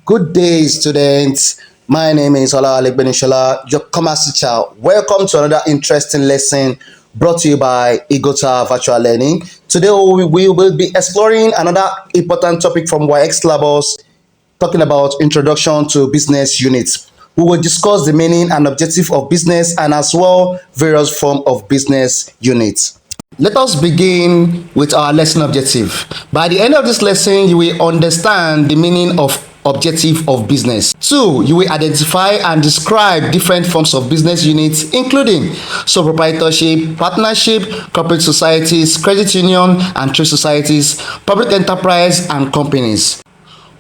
Good day, students. My name is Ola Benishola, your commerce teacher. Welcome to another interesting lesson brought to you by Igota Virtual Learning. Today we will be exploring another important topic from WAEC syllabus, talking about introduction to business units. We will discuss the meaning and objective of business and as well various forms of business units. Let us begin with our lesson objective. By the end of this lesson, you will understand the meaning of objective of business. 2. You will identify and describe different forms of business units, including sole proprietorship, partnership, corporate societies, credit union and trade societies, public enterprise, and companies.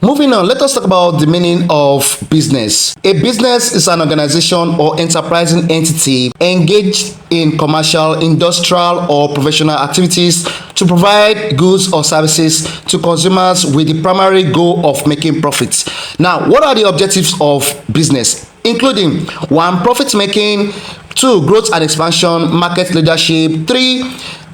Moving on, let us talk about the meaning of business. A business is an organization or enterprising entity engaged in commercial, industrial, or professional activities to provide goods or services to consumers with the primary goal of making profits. Now, what are the objectives of business? Including 1. Profit making, 2. Growth and expansion, market leadership, 3.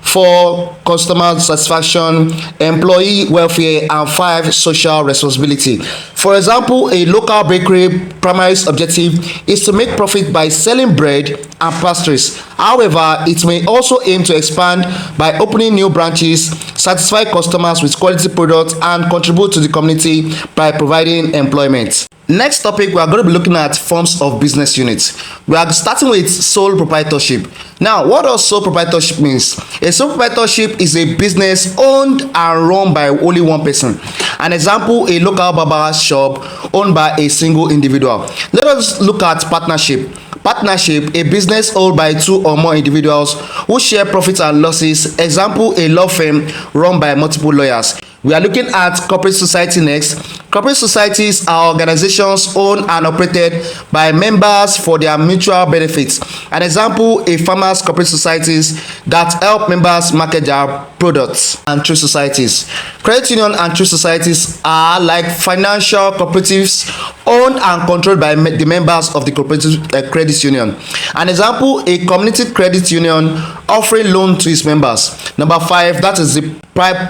4. Customer satisfaction, employee welfare, and 5. Social responsibility. For example, a local bakery primary objective is to make profit by selling bread and pastries. However, it may also aim to expand by opening new branches, satisfy customers with quality products, and contribute to the community by providing employment. Next topic, we are going to be looking at forms of business units. We are starting with sole proprietorship. Now, what does sole proprietorship means? A sole proprietorship is a business owned and run by only one person. An example, a local barber shop owned by a single individual. Let us look at partnership. Partnership, a business owned by 2 or more individuals who share profits and losses. Example, a law firm run by multiple lawyers. We are looking at corporate society next. Corporate societies are organizations owned and operated by members for their mutual benefits. An example, a farmers' corporate societies that help members market their products. And trade societies. Credit union and trade societies are like financial cooperatives owned and controlled by the members of the cooperative credit union. An example, a community credit union offering loan to its members. Number 5, that is the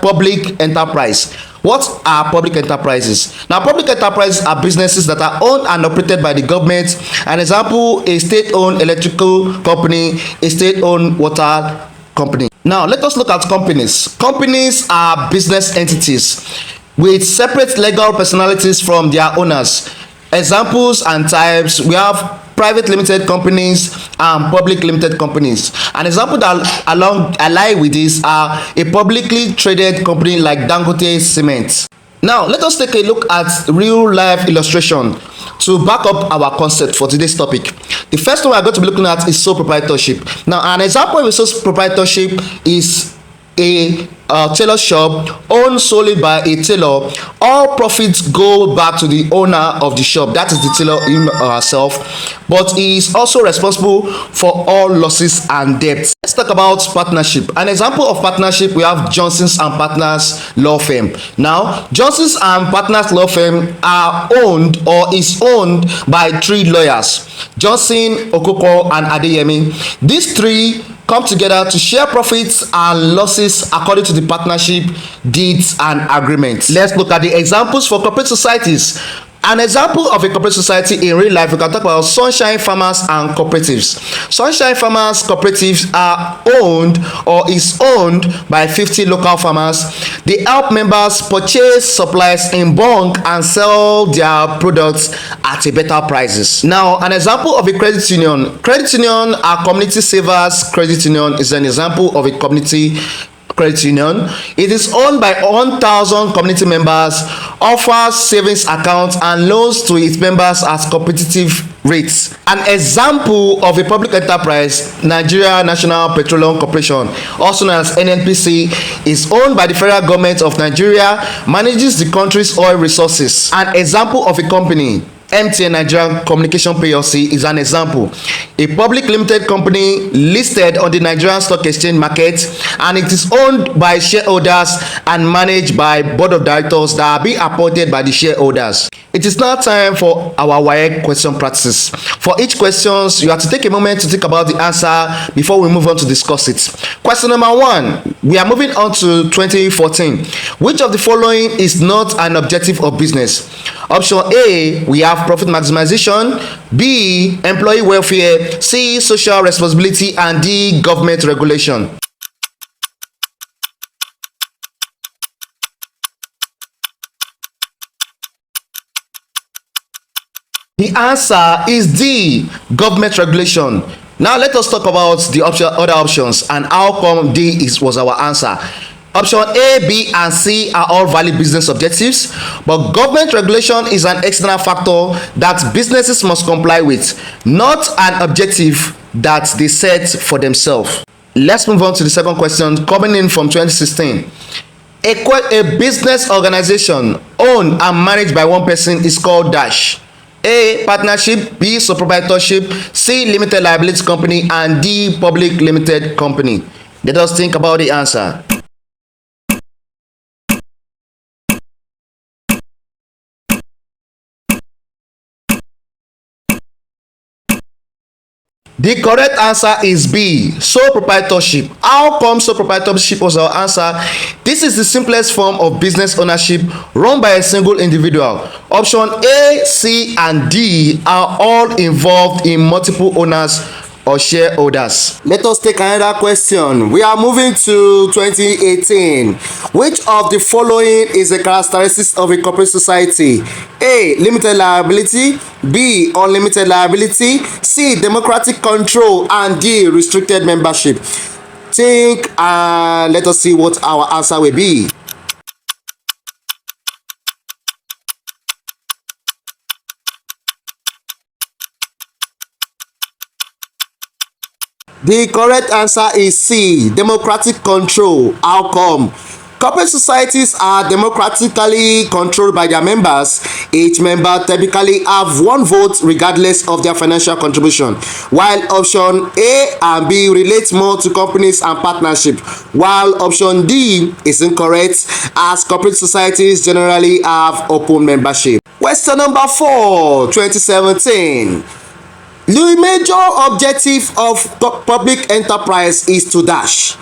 public enterprise. What are public enterprises? Now, public enterprises are businesses that are owned and operated by the government. An example, a state-owned electrical company, a state-owned water company. Now, let us look at companies. Companies are business entities with separate legal personalities from their owners. Examples and types, we have private limited companies and public limited companies. An example that align with this are a publicly traded company like Dangote Cement. Now, let us take a look at real life illustration to back up our concept for today's topic. The first one we are going to be looking at is sole proprietorship. Now, an example of a sole proprietorship is a tailor shop owned solely by a tailor. All profits go back to the owner of the shop, that is the tailor herself, but he is also responsible for all losses and debts. Let's talk about partnership. An example of partnership, we have Johnson's and Partners law firm. Now, Johnson's and Partners law firm are owned or is owned by 3 lawyers, Johnson, Okoko, and Adeyemi. These 3 come together to share profits and losses according to the partnership deeds and agreements. Let's look at the examples for corporate societies. An example of a corporate society in real life, we can talk about Sunshine Farmers and Cooperatives. Sunshine Farmers Cooperatives are owned or is owned by 50 local farmers. They help members purchase supplies in bulk and sell their products at a better prices. Now, an example of a credit union. Credit union are community savers. Credit union is an example of a community credit union. It is owned by 1,000 community members, offers savings accounts and loans to its members at competitive rates. An example of a public enterprise, Nigeria National Petroleum Corporation, also known as NNPC, is owned by the federal government of Nigeria, manages the country's oil resources. An example of a company, MTN Nigerian Communication PLC, is an example. A public limited company listed on the Nigerian Stock Exchange market, and it is owned by shareholders and managed by board of directors that are being appointed by the shareholders. It is now time for our WAEC question practices. For each question, you have to take a moment to think about the answer before we move on to discuss it. Question number 1, we are moving on to 2014. Which of the following is not an objective of business? Option A, we have profit maximization, B, employee welfare, C, social responsibility, and D, government regulation. The answer is D, government regulation. Now let us talk about the other options and how come D was our answer. Option A, B, and C are all valid business objectives, but government regulation is an external factor that businesses must comply with, not an objective that they set for themselves. Let's move on to the second question coming in from 2016. A business organization owned and managed by one person is called dash. A, partnership, B, sole proprietorship, C, limited liability company, and D, public limited company. Let us think about the answer. The correct answer is B, sole proprietorship. How come sole proprietorship was our answer? This is the simplest form of business ownership run by a single individual. Option A, C, and D are all involved in multiple owners or shareholders. Let us take another question. We are moving to 2018. Which of the following is a characteristic of a corporate society? A, limited liability, B, unlimited liability, C, democratic control, and D, restricted membership. Think and let us see what our answer will be. The correct answer is C, democratic control. How come? Corporate societies are democratically controlled by their members. Each member typically have one vote regardless of their financial contribution, while option A and B relate more to companies and partnership, while option D is incorrect as corporate societies generally have open membership. Question number 4, 2017. The major objective of public enterprise is to dash.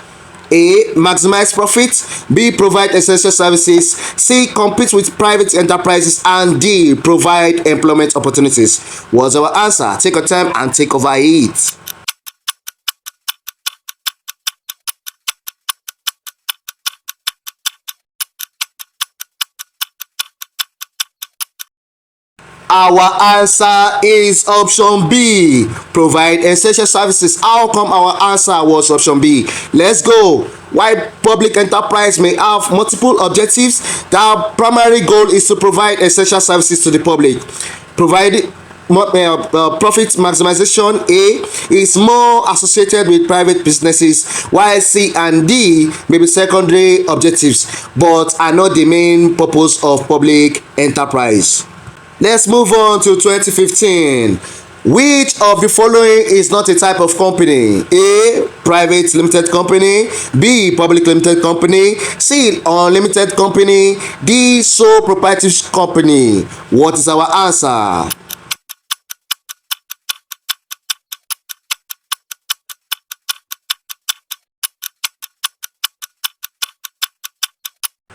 A, maximize profit, B, provide essential services, C, compete with private enterprises, and D, provide employment opportunities. What's our answer? Take your time and take over it. Our answer is option B, provide essential services. How come our answer was option B? Let's go. While public enterprise may have multiple objectives, their primary goal is to provide essential services to the public. Profit maximization, A, is more associated with private businesses, while C and D may be secondary objectives but are not the main purpose of public enterprise. Let's move on to 2015. Which of the following is not a type of company? A, private limited company, B, public limited company, C, unlimited company, D, sole proprietorship company. What is our answer?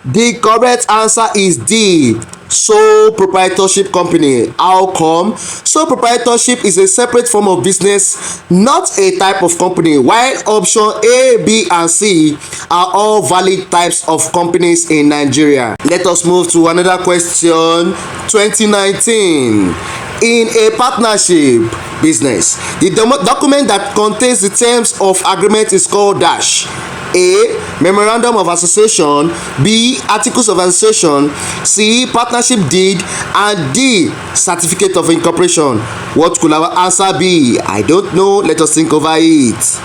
The correct answer is D, sole proprietorship company. How come? Sole proprietorship is a separate form of business, not a type of company, while option A, B, and C are all valid types of companies in Nigeria. Let us move to another question. 2019. In a partnership business, the document that contains the terms of agreement is called dash. A, memorandum of association, B, articles of association, C, partnership deed, and D, certificate of incorporation. What could our answer be? I don't know. Let us think over it.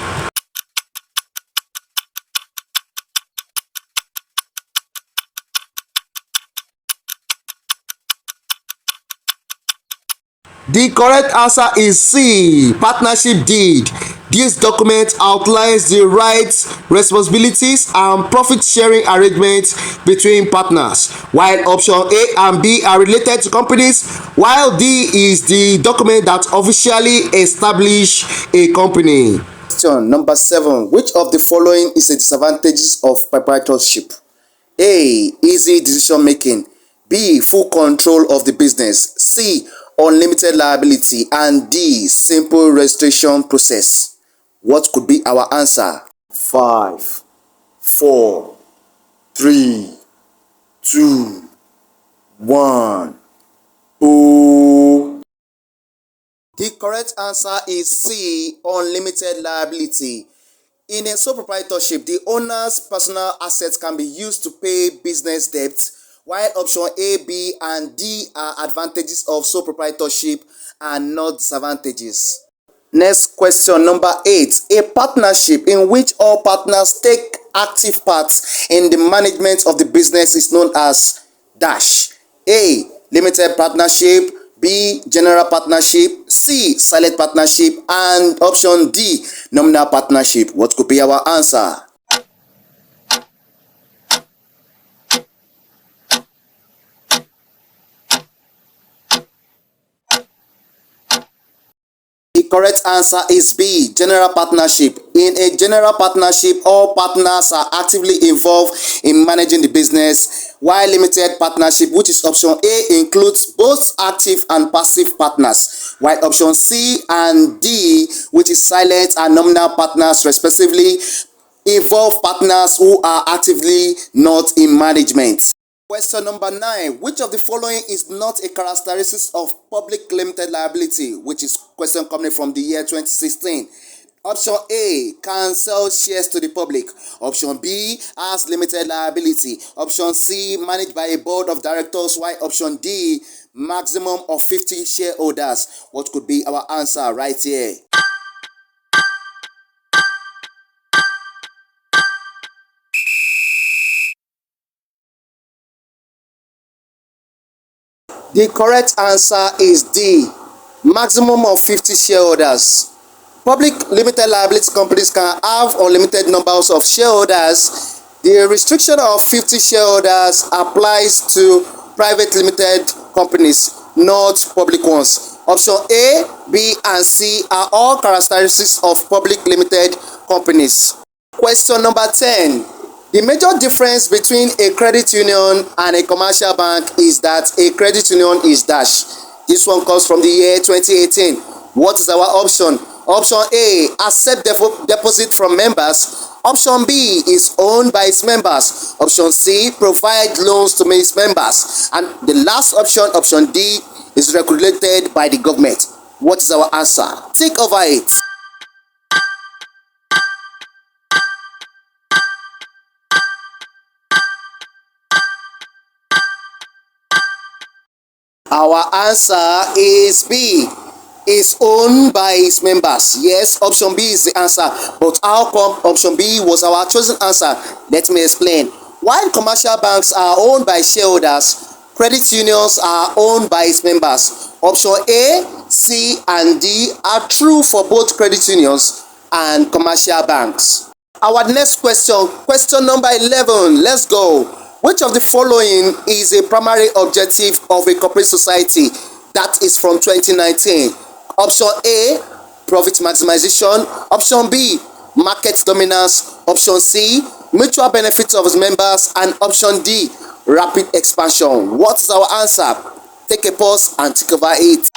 The correct answer is C, partnership deed. This document outlines the rights, responsibilities, and profit-sharing arrangements between partners, while option A and B are related to companies, while D is the document that officially establishes a company. Question number 7. Which of the following is a disadvantage of proprietorship? A, easy decision making. B. Full control of the business. C. Unlimited liability. And D. Simple registration process. What could be our answer? 5, 4, 3, 2, 1. Oh. The correct answer is C. Unlimited liability. In a sole proprietorship, the owner's personal assets can be used to pay business debts, while option A, B, and D are advantages of sole proprietorship and not disadvantages. Next question, number 8. A partnership in which all partners take active parts in the management of the business is known as dash. A. Limited partnership. B. General partnership. C. Silent partnership. And option D. Nominal partnership. What could be our answer? The correct answer is B. General partnership. In a general partnership, all partners are actively involved in managing the business, while limited partnership, which is option A, includes both active and passive partners, while option C and D, which is silent and nominal partners respectively, involve partners who are actively not in management. Question number 9. Which of the following is not a characteristic of public limited liability? Which is question coming from the year 2016. Option A, can sell shares to the public. Option B, has limited liability. Option C, managed by a board of directors. While option D, maximum of 50 shareholders. What could be our answer right here? The correct answer is D. Maximum of 50 shareholders. Public limited liability companies can have unlimited numbers of shareholders. The restriction of 50 shareholders applies to private limited companies, not public ones. Option A, B, and C are all characteristics of public limited companies. Question number 10. The major difference between a credit union and a commercial bank is that a credit union is dash. This one comes from the year 2018. What is our option? Option A, accept deposit from members. Option B is owned by its members. Option C, provide loans to its members. And the last option, option D, is regulated by the government. What is our answer? Think over it. Our answer is B. Is owned by its members. Yes, option B is the answer. But how come option B was our chosen answer? Let me explain. While commercial banks are owned by shareholders, credit unions are owned by its members. Option A, C, and D are true for both credit unions and commercial banks. Our next question, question number 11. Let's go. Which of the following is a primary objective of a corporate society? That is from 2019. Option A, profit maximization. Option B, market dominance. Option C, mutual benefits of its members. And option D, rapid expansion. What is our answer? Take a pause and think over it.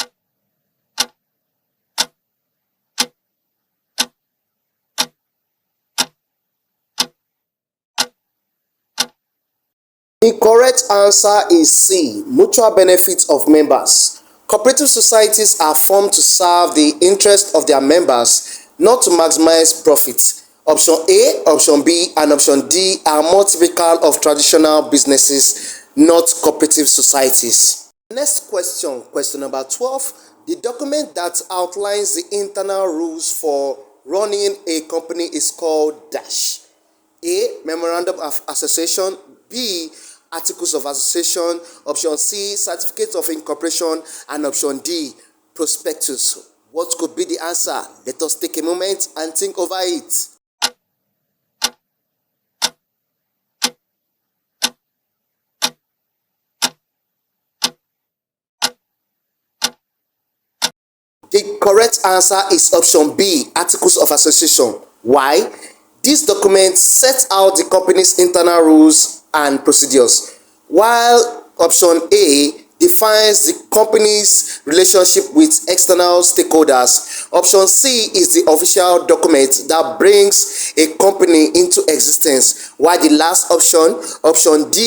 The correct answer is C, mutual benefits of members. Cooperative societies are formed to serve the interest of their members, not to maximize profit. Option A, option B, and option D are more typical of traditional businesses, not cooperative societies. Next question, question number 12. The document that outlines the internal rules for running a company is called dash. A, memorandum of association. B, articles of association. Option C, certificate of incorporation. And option D, prospectus. What could be the answer? Let us take a moment and think over it. The correct answer is option B, articles of association. Why? This document sets out the company's internal rules and procedures, while Option A defines the company's relationship with external stakeholders. Option C is the official document that brings a company into existence, while the last option, option D,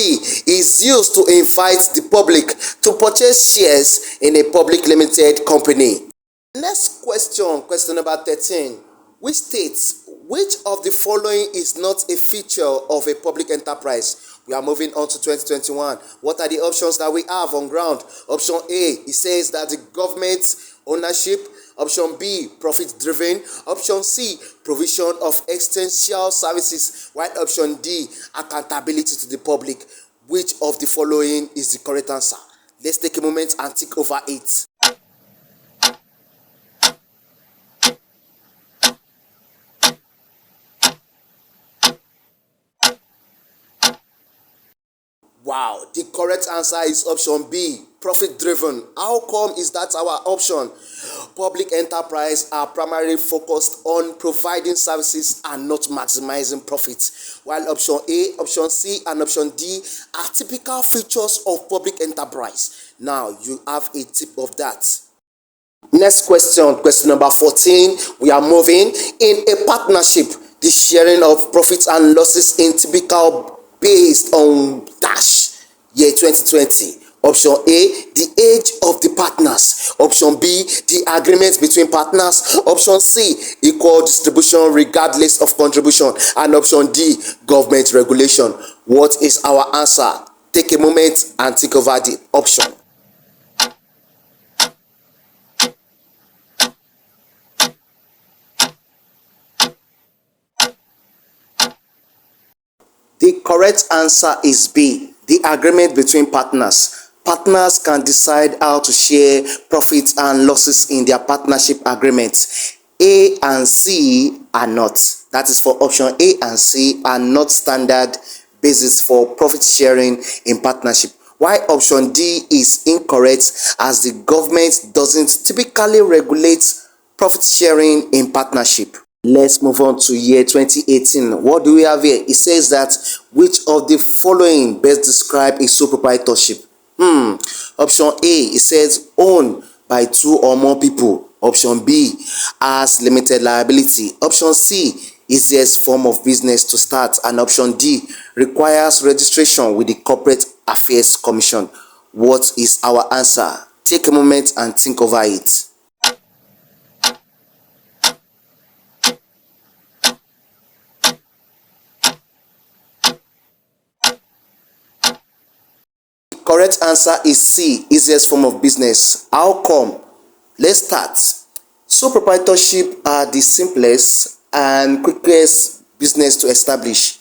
is used to invite the public to purchase shares in a public limited company. Next question number 13. Which states, which of the following is not a feature of a public enterprise? We are moving on to 2021. What are the options that we have on ground? Option A, it says that the government ownership. Option B, profit driven. Option C, provision of essential services. While option D, accountability to the public. Which of the following is the correct answer? Let's take a moment and think over it. Wow, the correct answer is option B, profit driven. How come is that our option? Public enterprise are primarily focused on providing services and not maximizing profits, while option A, option C, and option D are typical features of public enterprise. Now you have a tip of that. Next question number 14. We are moving. In a partnership, the sharing of profits and losses in typical based on dash year 2020. Option A, the age of the partners. Option B, the agreement between partners. Option C, equal distribution regardless of contribution. And option D, government regulation. What is our answer? Take a moment and think over the option. The correct answer is B, the agreement between partners. Partners can decide how to share profits and losses in their partnership agreement. A and C are not. That is for option A and C are not standard basis for profit sharing in partnership. While option D is incorrect, as the government doesn't typically regulate profit sharing in partnership. Let's move on to year 2018. What do we have here? It says that which of the following best describe a sole proprietorship? Option A, it says owned by two or more people. Option B, has limited liability. Option C, easiest form of business to start. And option D, requires registration with the Corporate Affairs Commission. What is our answer? Take a moment and think over it. Correct answer is C, easiest form of business. How come? Let's start. Sole proprietorship are the simplest and quickest business to establish.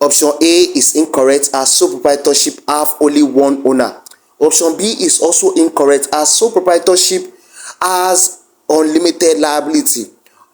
Option A is incorrect, as sole proprietorship have only one owner. Option B is also incorrect, as sole proprietorship has unlimited liability.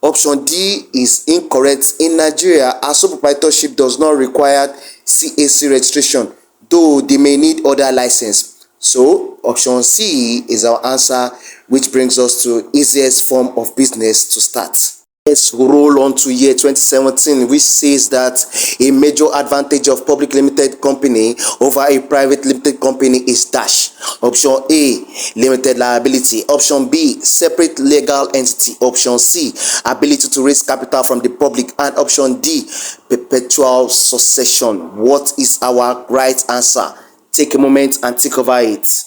Option D is incorrect. In Nigeria, a sole proprietorship does not require CAC registration, though they may need other license. So option C is our answer, which brings us to easiest form of business to start. Let's roll on to year 2017, which says that a major advantage of public limited company over a private limited company is dash. Option A, limited liability. Option B, separate legal entity. Option C, ability to raise capital from the public. And option D, perpetual succession. What is our right answer? Take a moment and think over it.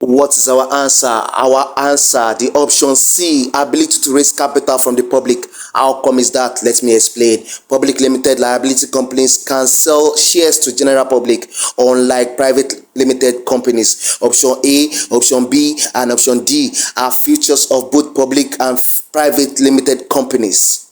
What is our answer? Our answer, the option C, ability to raise capital from the public. How come is that? Let me explain. Public limited liability companies can sell shares to general public, unlike private limited companies. Option A, option B, and option D are features of both public and private limited companies.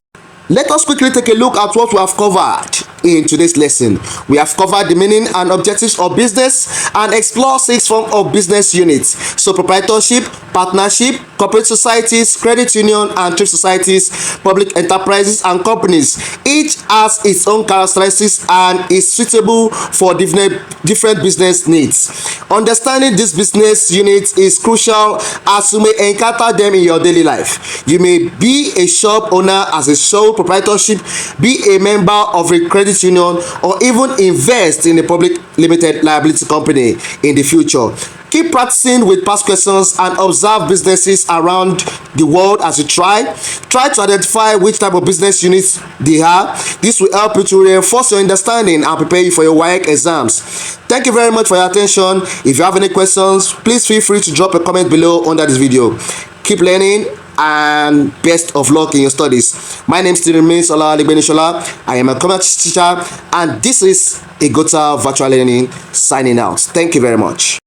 Let us quickly take a look at what we have covered in today's lesson. We have covered the meaning and objectives of business and explore 6 forms of business units: sole proprietorship, partnership, corporate societies, credit union and trade societies, public enterprises and companies. Each has its own characteristics and is suitable for different business needs. Understanding these business units is crucial as you may encounter them in your daily life. You may be a shop owner as a sole proprietorship, be a member of a credit union, or even invest in a public limited liability company in the future. Keep practicing with past questions and observe businesses around the world as you try to identify which type of business units they are. This will help you to reinforce your understanding and prepare you for your WAEC exams. Thank you very much for your attention. If you have any questions, please feel free to drop a comment below under this video. Keep learning and best of luck in your studies. My name still remains Ola Alegbenishola. I am a commerce teacher and this is Igota Virtual Learning signing out. Thank you very much.